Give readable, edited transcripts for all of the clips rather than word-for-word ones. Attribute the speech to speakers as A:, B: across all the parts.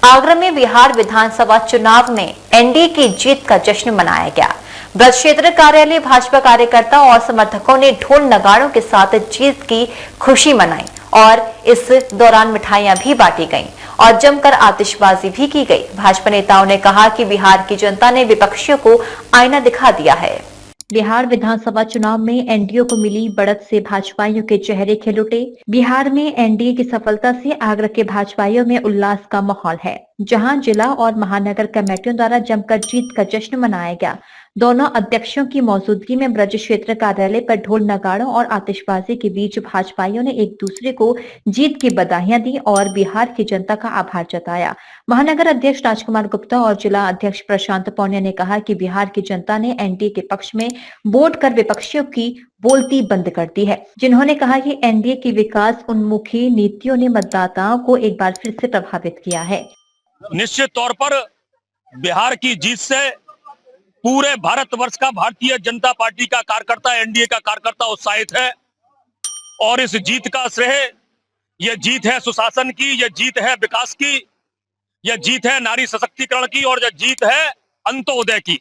A: आगरा में बिहार विधानसभा चुनाव में एनडीए की जीत का जश्न मनाया गया। ब्रज क्षेत्र कार्यालय भाजपा कार्यकर्ता और समर्थकों ने ढोल नगाड़ों के साथ जीत की खुशी मनाई और इस दौरान मिठाइयां भी बांटी गईं और जमकर आतिशबाजी भी की गई। भाजपा नेताओं ने कहा कि बिहार की जनता ने विपक्षियों को आईना दिखा दिया है। बिहार विधानसभा चुनाव में एनडीए को मिली बढ़त से भाजपाइयों के चेहरे खिल उठे। बिहार में एनडीए की सफलता से आगरा के भाजपाइयों में उल्लास का माहौल है, जहां जिला और महानगर कमेटियों द्वारा जमकर जीत का जश्न मनाया गया। दोनों अध्यक्षों की मौजूदगी में ब्रज क्षेत्र कार्यालय पर ढोल नगाड़ों और आतिशबाजी के बीच भाजपाइयों ने एक दूसरे को जीत की बधाइयां दी और बिहार की जनता का आभार जताया। महानगर अध्यक्ष राजकुमार गुप्ता और जिला अध्यक्ष प्रशांत पौन्या ने कहा कि बिहार की जनता ने एनडीए के पक्ष में वोट कर विपक्षियों की बोलती बंद कर दी है, जिन्होंने कहा कि एनडीए की विकास उन्मुखी नीतियों ने मतदाताओं को एक बार फिर से प्रभावित किया है।
B: निश्चित तौर पर बिहार की जीत से पूरे भारतवर्ष का भारतीय जनता पार्टी का कार्यकर्ता, एनडीए का कार्यकर्ता उत्साहित है और इस जीत का श्रेय, यह जीत है सुशासन की, यह जीत है विकास की, यह जीत है नारी सशक्तिकरण की और यह जीत है अंत्योदय की।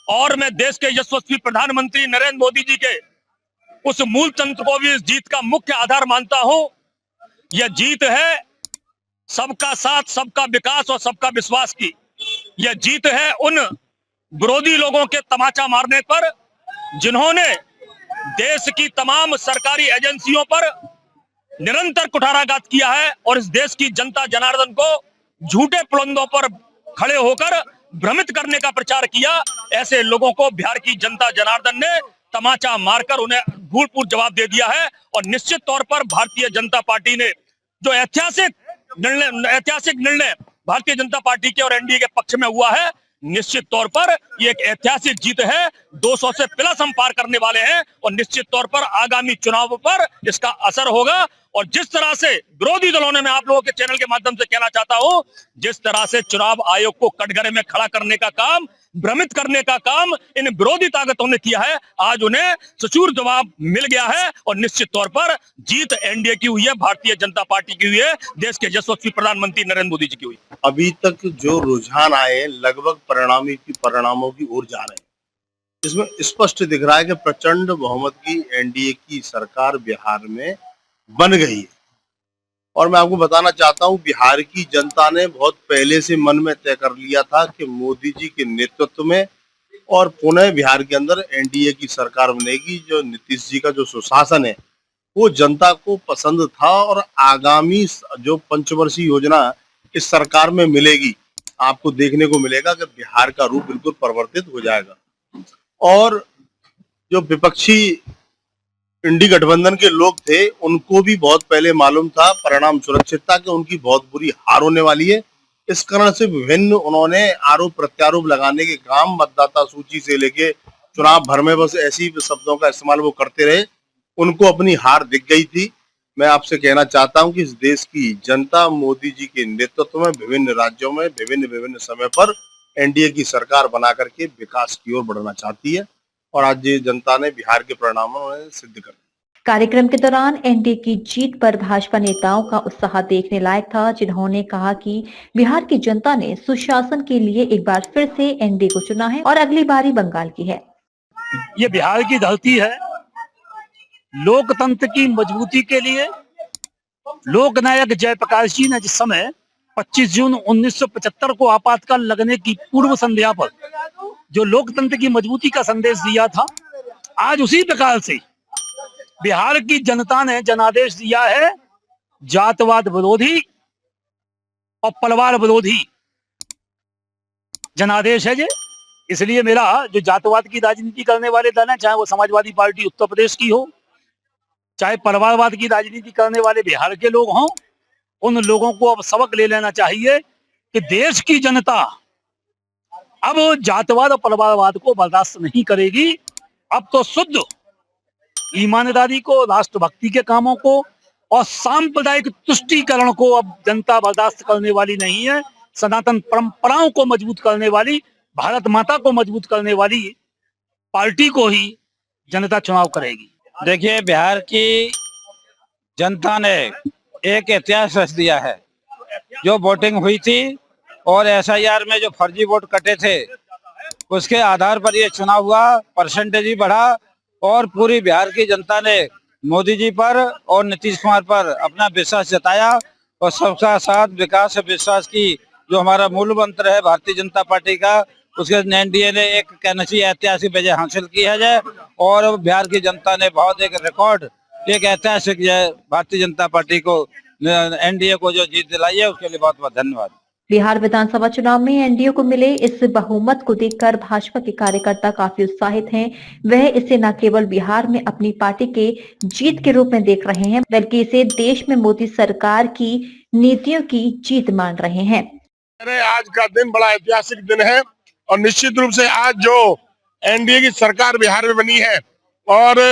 B: और मैं देश के यशस्वी प्रधानमंत्री नरेंद्र मोदी जी के उस मूल तंत्र को भी इस जीत का मुख्य आधार मानता हूं। यह जीत है सबका साथ, सबका विकास और सबका विश्वास की। यह जीत है उन विरोधी लोगों के तमाचा मारने पर, जिन्होंने देश की तमाम सरकारी एजेंसियों पर निरंतर कुठाराघात किया है और इस देश की जनता जनार्दन को झूठे पुलंदों पर खड़े होकर भ्रमित करने का प्रचार किया। ऐसे लोगों को बिहार की जनता जनार्दन ने तमाचा मारकर उन्हें भूलपूर्व जवाब दे दिया है। और निश्चित तौर पर भारतीय जनता पार्टी ने जो ऐतिहासिक निर्णय भारतीय जनता पार्टी के और एनडीए के पक्ष में हुआ है, निश्चित तौर पर ये एक ऐतिहासिक जीत है। 200 से प्लस हम पार करने वाले हैं और निश्चित तौर पर आगामी चुनावों पर इसका असर होगा। और जिस तरह से विरोधी दलों ने, मैं आप लोगों के चैनल के माध्यम से कहना चाहता हूं, जिस तरह से चुनाव आयोग को कटघरे में खड़ा करने का काम, भ्रमित करने का काम इन विरोधी ताकतों ने किया है, आज उन्हें सचूर जवाब मिल गया है और निश्चित तौर पर जीत एनडीए की हुई है, भारतीय जनता पार्टी की हुई है, देश के यशस्वी प्रधानमंत्री नरेंद्र मोदी जी की हुई।
C: अभी तक जो रुझान आए लगभग परिणामों की ओर जा रहे हैं। इसमें स्पष्ट दिख रहा है कि प्रचंड बहुमत की एनडीए की सरकार बिहार में बन गई है। और मैं आपको बताना चाहता हूं, बिहार की जनता ने बहुत पहले से मन में तय कर लिया था कि मोदी जी के नेतृत्व में और पुनः बिहार के अंदर एनडीए की सरकार बनेगी। जो नीतीश जी का जो सुशासन है वो जनता को पसंद था और आगामी जो पंचवर्षीय योजना इस सरकार में मिलेगी, आपको देखने को मिलेगा कि बिहार का रूप बिल्कुल परिवर्तित हो जाएगा। और जो विपक्षी इंडी गठबंधन के लोग थे, उनको भी बहुत पहले मालूम था परिणाम सुरक्षित था कि उनकी बहुत बुरी हार होने वाली है। इस कारण से विभिन्न उन्होंने आरोप प्रत्यारोप लगाने के काम, मतदाता सूची से लेके चुनाव भर में बस ऐसी शब्दों का इस्तेमाल वो करते रहे। उनको अपनी हार दिख गई थी। मैं आपसे कहना चाहता हूं कि इस देश की जनता मोदी जी के नेतृत्व में विभिन्न राज्यों में विभिन्न समय पर एनडीए की सरकार बना करके विकास की ओर बढ़ना चाहती है और आज ये जनता ने बिहार के परिणामों ने सिद्ध कर दिया।
A: कार्यक्रम के दौरान एनडीए की जीत पर भाजपा नेताओं का उत्साह देखने लायक था, जिन्होंने कहा कि बिहार की जनता ने सुशासन के लिए एक बार फिर से एनडीए को चुना है और अगली बारी बंगाल की है।
B: ये बिहार की धरती है। लोकतंत्र की मजबूती के लिए लोकनायक जयप्रकाश जी ने जिस समय 25 जून 1975 को आपातकाल लगने की पूर्व संध्या पर जो लोकतंत्र की मजबूती का संदेश दिया था, आज उसी प्रकार से बिहार की जनता ने जनादेश दिया है। जातवाद विरोधी और परिवार विरोधी जनादेश है ये। इसलिए मेरा जो जातवाद की राजनीति करने वाले दल हैं, चाहे वो समाजवादी पार्टी उत्तर प्रदेश की हो, चाहे परिवारवाद की राजनीति करने वाले बिहार के लोग हों, उन लोगों को अब सबक ले लेना चाहिए कि देश की जनता अब जातवाद और परिवारवाद को बर्दाश्त नहीं करेगी। अब तो शुद्ध ईमानदारी को, राष्ट्रभक्ति के कामों को और सांप्रदायिक तुष्टीकरण को अब जनता बर्दाश्त करने वाली नहीं है। सनातन परंपराओं को मजबूत करने वाली, भारत माता को मजबूत करने वाली पार्टी को ही जनता चुनाव करेगी।
D: देखिए, बिहार की जनता ने एक इतिहास रच दिया है जो वोटिंग हुई थी और एसआईआर में जो फर्जी वोट कटे थे उसके आधार पर ये चुनाव हुआ, परसेंटेज भी बढ़ा और पूरी बिहार की जनता ने मोदी जी पर और नीतीश कुमार पर अपना विश्वास जताया और सबका साथ विकास है विश्वास की जो हमारा मूल मंत्र है भारतीय जनता पार्टी का, उसके एनडीए ने एक कहना चाहिए ऐतिहासिक विजय हासिल की है और बिहार की जनता ने बहुत एक रिकॉर्ड एक ऐतिहासिक भारतीय जनता पार्टी को एनडीए को जो जीत दिलाई है उसके लिए बहुत बहुत धन्यवाद।
A: बिहार विधानसभा चुनाव में एनडीए को मिले इस बहुमत को देखकर भाजपा के कार्यकर्ता काफी उत्साहित हैं। वह इसे न केवल बिहार में अपनी पार्टी के जीत के रूप में देख रहे हैं, बल्कि इसे देश में मोदी सरकार की नीतियों की जीत मान रहे हैं।
E: आज का दिन बड़ा ऐतिहासिक दिन है और निश्चित रूप से आज जो एनडीए की सरकार बिहार में बनी है और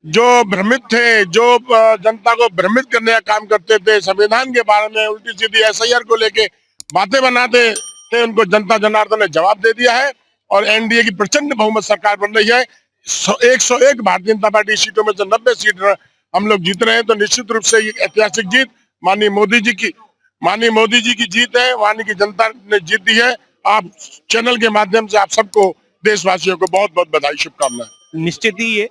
E: जो भ्रमित थे, जो जनता को भ्रमित करने का काम करते थे, संविधान के बारे में उल्टी सीधी एसआईआर को लेके बातें बनाते थे, उनको जनता जनार्दन ने जवाब दे दिया है और एनडीए की प्रचंड बहुमत सरकार बन रही है। 101 भारतीय जनता पार्टी सीटों में से 90 सीट हम लोग जीत रहे हैं, तो निश्चित रूप से ये ऐतिहासिक जीत माननीय मोदी जी की जीत है, वहां की जनता ने जीत दी है। आप चैनल के माध्यम से आप सबको देशवासियों को बहुत बहुत बधाई, शुभकामनाएं।
F: निश्चित ही ये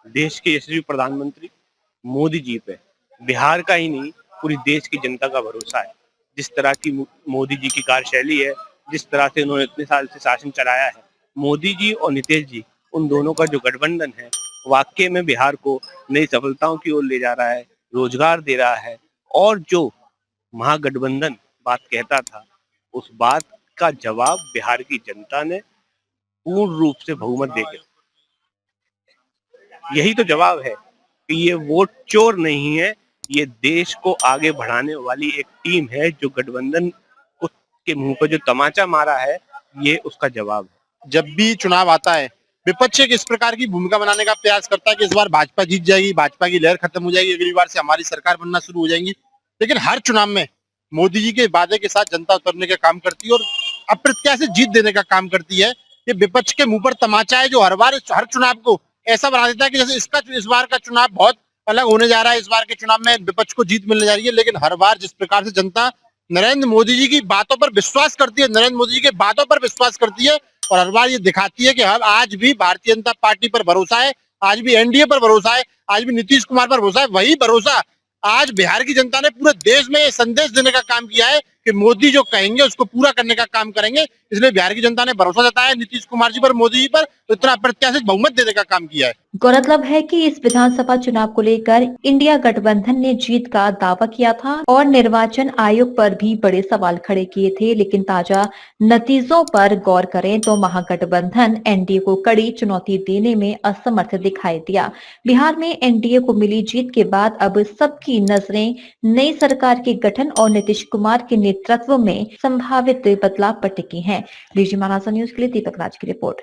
F: देश के यशस्वी प्रधानमंत्री मोदी जी पे बिहार का ही नहीं पूरी देश की जनता का भरोसा है। जिस तरह की मोदी जी की कार्यशैली है, जिस तरह से उन्होंने इतने साल से शासन चलाया है, मोदी जी और नीतीश जी उन दोनों का जो गठबंधन है वाकई में बिहार को नई सफलताओं की ओर ले जा रहा है, रोजगार दे रहा है और जो महागठबंधन बात कहता था उस बात का जवाब बिहार की जनता ने पूर्ण रूप से बहुमत देकर, यही तो जवाब है कि ये वोट चोर नहीं है, ये देश को आगे बढ़ाने वाली एक टीम है। जो गठबंधन के मुंह पर जो तमाचा मारा है ये उसका जवाब है।
G: जब भी चुनाव आता है विपक्ष एक इस प्रकार की भूमिका बनाने का प्रयास करता है कि इस बार भाजपा जीत जाएगी, भाजपा की लहर खत्म हो जाएगी, अगली बार से हमारी सरकार बनना शुरू हो जाएगी। लेकिन हर चुनाव में मोदी जी के वादे के साथ जनता उतरने का काम करती है और अप्रत्याशित जीत देने का काम करती है। ये विपक्ष के मुंह पर तमाचा है जो हर बार हर चुनाव को ऐसा बना देता है कि जैसे इस बार का चुनाव बहुत अलग होने जा रहा है, इस बार के चुनाव में विपक्ष को जीत मिलने जा रही है। लेकिन हर बार जिस प्रकार से जनता नरेंद्र मोदी जी की बातों पर विश्वास करती है, नरेंद्र मोदी जी के बातों पर विश्वास करती है और हर बार ये दिखाती है कि हम आज भी भारतीय जनता पार्टी पर भरोसा है, आज भी एनडीए पर भरोसा है, आज भी नीतीश कुमार पर भरोसा है। वही भरोसा आज बिहार की जनता ने पूरे देश में ये संदेश देने का काम किया है कि मोदी जो कहेंगे उसको पूरा करने का काम करेंगे। इसलिए बिहार की जनता ने भरोसा जताया नीतीश कुमार जी पर, मोदी जी पर, तो इतना अप्रत्याशित बहुमत देने का काम किया है।
A: गौरतलब है कि इस विधानसभा चुनाव को लेकर इंडिया गठबंधन ने जीत का दावा किया था और निर्वाचन आयोग पर भी बड़े सवाल खड़े किए थे। लेकिन ताजा नतीजों पर गौर करें तो महागठबंधन एनडीए को कड़ी चुनौती देने में असमर्थ दिखाई दिया। बिहार में एनडीए को मिली जीत के बाद अब सबकी नजरें नई सरकार के गठन और नीतीश कुमार के नेतृत्व में संभावित बदलाव पर टिकी हैं। डीजी महाराजा न्यूज के लिए दीपक राज की रिपोर्ट।